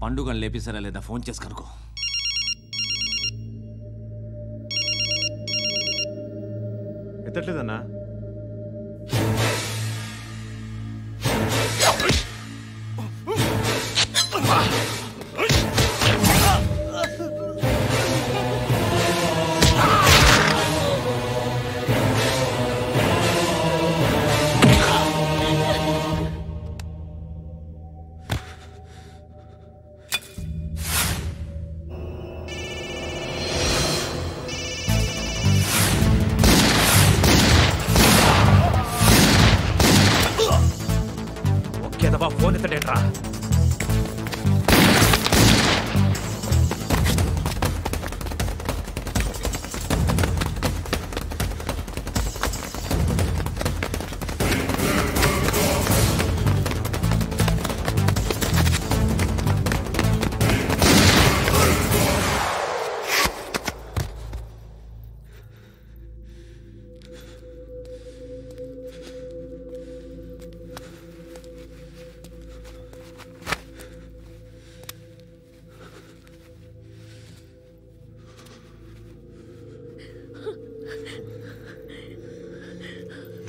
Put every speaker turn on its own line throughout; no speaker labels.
పండుగను లేపేసారా లేదా ఫోన్ చేసి కనుకో.
ఎత్తట్లేదన్నా. ఫోన్ ఎత్తడేట్రా.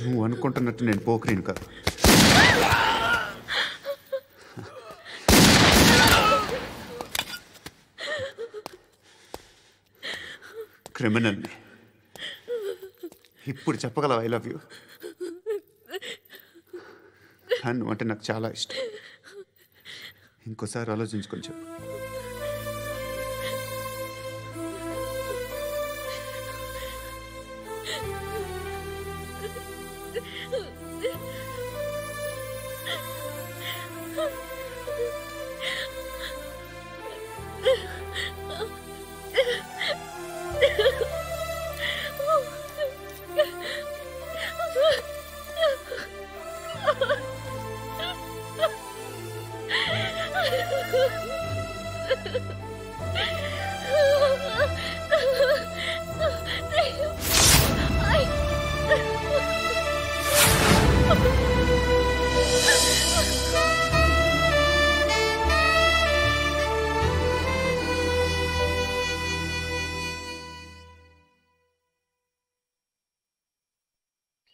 నువ్వు అనుకుంటున్నట్టు నేను పోకరేను కాదు. క్రిమినల్ని. ఇప్పుడు చెప్పగలవు ఐ లవ్ యూ. నువ్వు అంటే నాకు చాలా ఇష్టం. ఇంకోసారి ఆలోచించుకొని చెప్పు.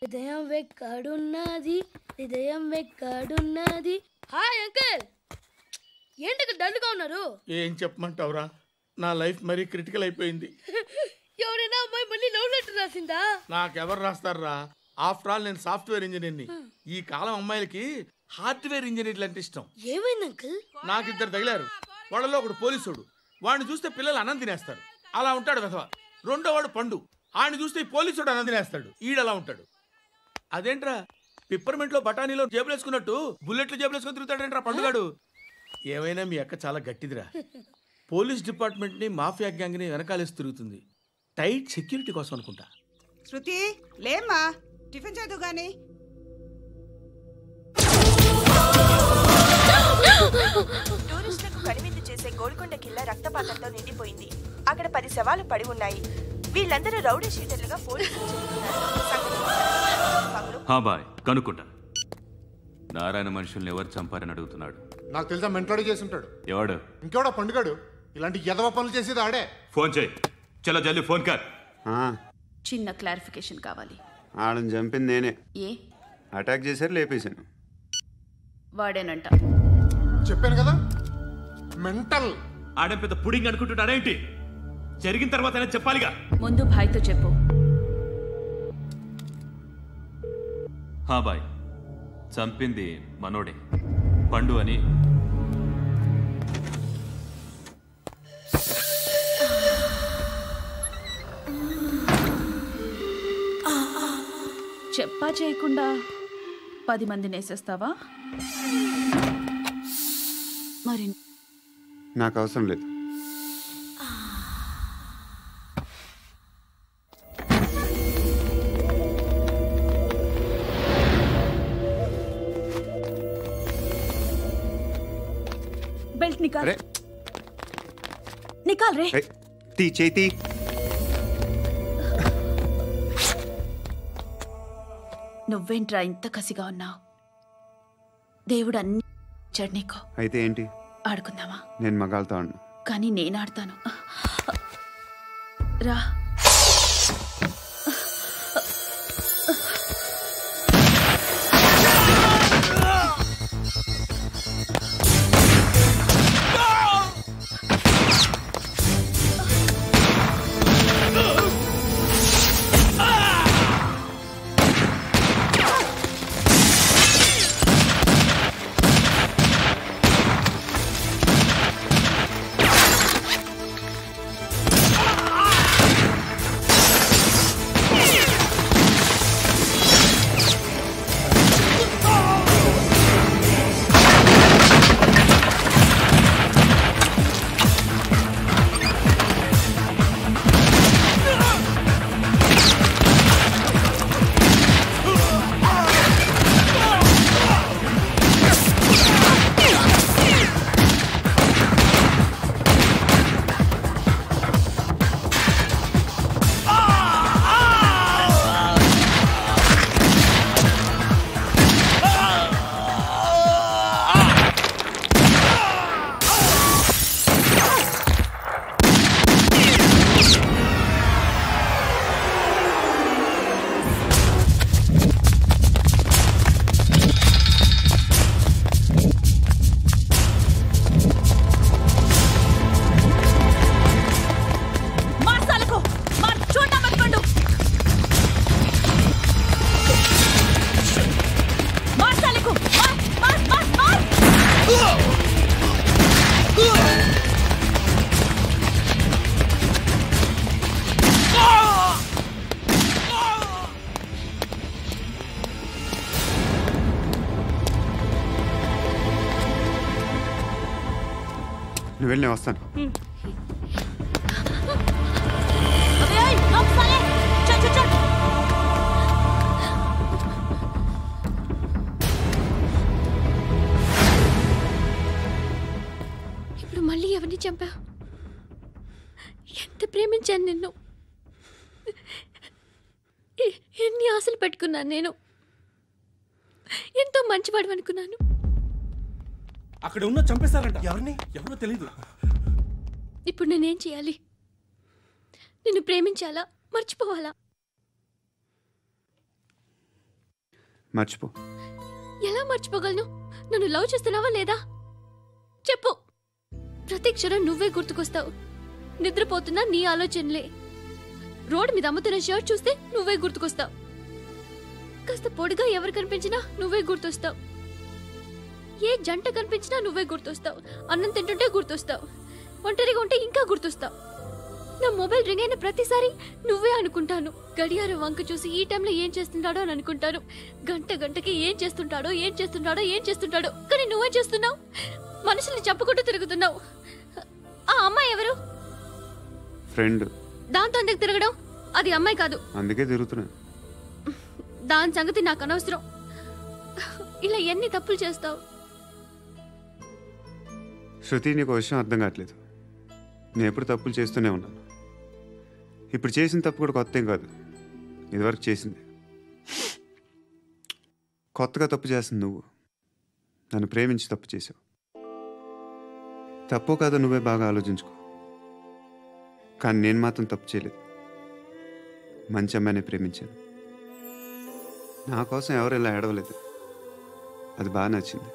హృదయం వెక్కడున్నది, హృదయం వెక్కడున్నది. హాయ్ అంకుల్, ఏంటి డల్గా ఉన్నారు?
ఏం చెప్పమంటావురా, నా లైఫ్ మరీ క్రిటికల్ అయిపోయింది.
ఎవరైనా అమ్మాయి మళ్ళీ లవ్ లెటర్ రాసిందా?
నాకెవరు రాస్తారా, ఆఫ్టర్ ఆల్ నేను సాఫ్ట్వేర్ ఇంజనీర్ని. ఈ కాలం అమ్మాయిలకి హార్డ్వేర్ ఇంజనీర్లు అంటే ఇష్టం.
ఏమైంది అంకుల్?
నాకు ఇద్దరు తగిలారు. వాళ్ళలో ఒకడు పోలీసుడు, వాడిని చూస్తే పిల్లలు అన్నం తినేస్తారు, అలా ఉంటాడు వెధవ. రెండో వాడు పండు, ఆడిని చూస్తే పోలీసుడు అన్నం తినేస్తాడు, ఈడలా ఉంటాడు. అదేంట్రా పిప్పర్మెంట్లో బఠానీలో జేబులు వేసుకున్నట్టు బుల్లెట్లు జేబులు వేసుకుని తిరుగుతాడేంట్రా పండుగాడు. ఏమైనా మీ అక్క చాలా గట్టిదిరా. పోలీస్ డిపార్ట్మెంట్ని మాఫియా గ్యాంగ్ని వెనకాలేసి తిరుగుతుంది, టైట్ సెక్యూరిటీ కోసం అనుకుంటా.
శృతి లేమ్మా, టిఫిన్ చేదు గాని.
టూరిస్టులకు కనువిందు చేసే గోల్కొండ కిల్లా రక్తపాతంతో నిండిపోయింది. అక్కడ 10 శవాలు పడి ఉన్నాయి. వీళ్ళందరూ రౌడీ షీటర్లుగా పోలీసులు
బాయ్ కనుక్కుంటా. నారాయణ మనుషుల్ని ఎవరు చంపారని అడుగుతున్నాడు.
నాకు తెలుసా, మెంటోడు చేసి ఉంటాడు.
ఎవడు?
ఇంకెవడో పండుగాడు. ఇలాంటి ఎదవ పనులు చేసేది ఆడే.
ఫోన్ చేయి, చలో జల్దీ ఫోన్ కర్.
చిన్న క్లారిఫికేషన్ కావాలి.
ఆడని చంపింది నేనే.
ఏ
అటాక్ చేశారు, లేపేశాను.
వాడేనంట.
చెప్పాను కదా, మెంటల్.
ఆడే పెద్ద పుడింగ్ అనుకుంటున్నాడేంటి? జరిగిన తర్వాత చెప్పాలిగా.
ముందు భాయ్తో చెప్పు.
హా బాయ్, చంపింది మనోడే, పండు అని.
చెప్పా చేయకుండా 10 మందిని వేసేస్తావా? మరి
నాకు అవసరం లేదు.
బెల్ట్ నికాల్.
అరే
నికాల్ రే.
తీ చేతి.
నువ్వేంట్రా ఇంత కసిగా ఉన్నావు? దేవుడు అన్ని ఇచ్చాడు నీకు.
అయితే ఏంటి?
ఆడుకుందామా?
నేను మగాళ్ళతో ఆడను.
కానీ నేను ఆడతాను. రా.
నువ్వు వెళ్ళి నేను వస్తాను.
ఇప్పుడు మళ్ళీ ఎవరిని చంపా? ఎంత ప్రేమించాను నిన్ను, ఎన్ని ఆశలు పెట్టుకున్నాను నేను. ఎంతో మంచివాడు అనుకున్నాను.
అక్కడ ఉన్న చంపేస్తారంట. ఎవరిని? ఎవరో తెలీదు.
ఇప్పుడు నేనేం చేయాలి? నిన్ను ప్రేమించాలా, మర్చిపోవాలా?
మర్చిపో.
ఎలా మర్చిపోగలను? నన్ను లవ్ చేస్తున్నావా లేదా చెప్పు. ప్రతి క్షణం నువ్వే గుర్తుకొస్తావు. నిద్రపోతున్నా నీ ఆలోచనలే. రోడ్డు మీద అమ్ముతున్న షర్ట్ చూస్తే నువ్వే గుర్తుకొస్తావు. కాస్త పొడిగా ఎవరు కనిపించినా నువ్వే గుర్తొస్తావు. ఏ జంట కనిపించినా నువ్వే గుర్తొస్తావు. అన్నం తింటుంటే గుర్తొస్తావు. ఒంటరిగా ఉంటే ఇంకా గుర్తొస్తావు. నా మొబైల్ రింగ్ అయిన ప్రతిసారి నువ్వే అనుకుంటాను. గడియారం వంక చూసి ఈ టైంలో ఏం చేస్తుంటాడో అని అనుకుంటాను. గంట గంటకి ఏం చేస్తుంటాడో కానీ నువ్వే చేస్తున్నావు. మనుషుల్ని చంపుకుంటూ తిరుగుతున్నావు. ఆ అమ్మాయి ఎవరు?
ఫ్రెండ్.
దాంతో ఎందుకు తిరగడం? అది అమ్మాయి కాదు.
అందుకే తిరుగుతున్నా.
దాని సంగతి నాకు అనవసరం. ఇలా ఎన్ని తప్పులు చేస్తావు?
శృతి, నీకు విషయం అర్థం కావట్లేదు. నేను ఎప్పుడు తప్పులు చేస్తూనే ఉన్నాను. ఇప్పుడు చేసిన తప్పు కూడా కొత్త ఏం కాదు, ఇదివరకు చేసింది. కొత్తగా తప్పు చేస్తుంది నువ్వు. నన్ను ప్రేమించి తప్పు చేసావు. తప్పో కాదో నువ్వే బాగా ఆలోచించుకో. కానీ నేను మాత్రం తప్పు చేయలేదు. మంచి అమ్మాయిని ప్రేమించాను. నా కోసం ఎవరు ఇలా ఏడవలేదు. అది బాగా నచ్చింది.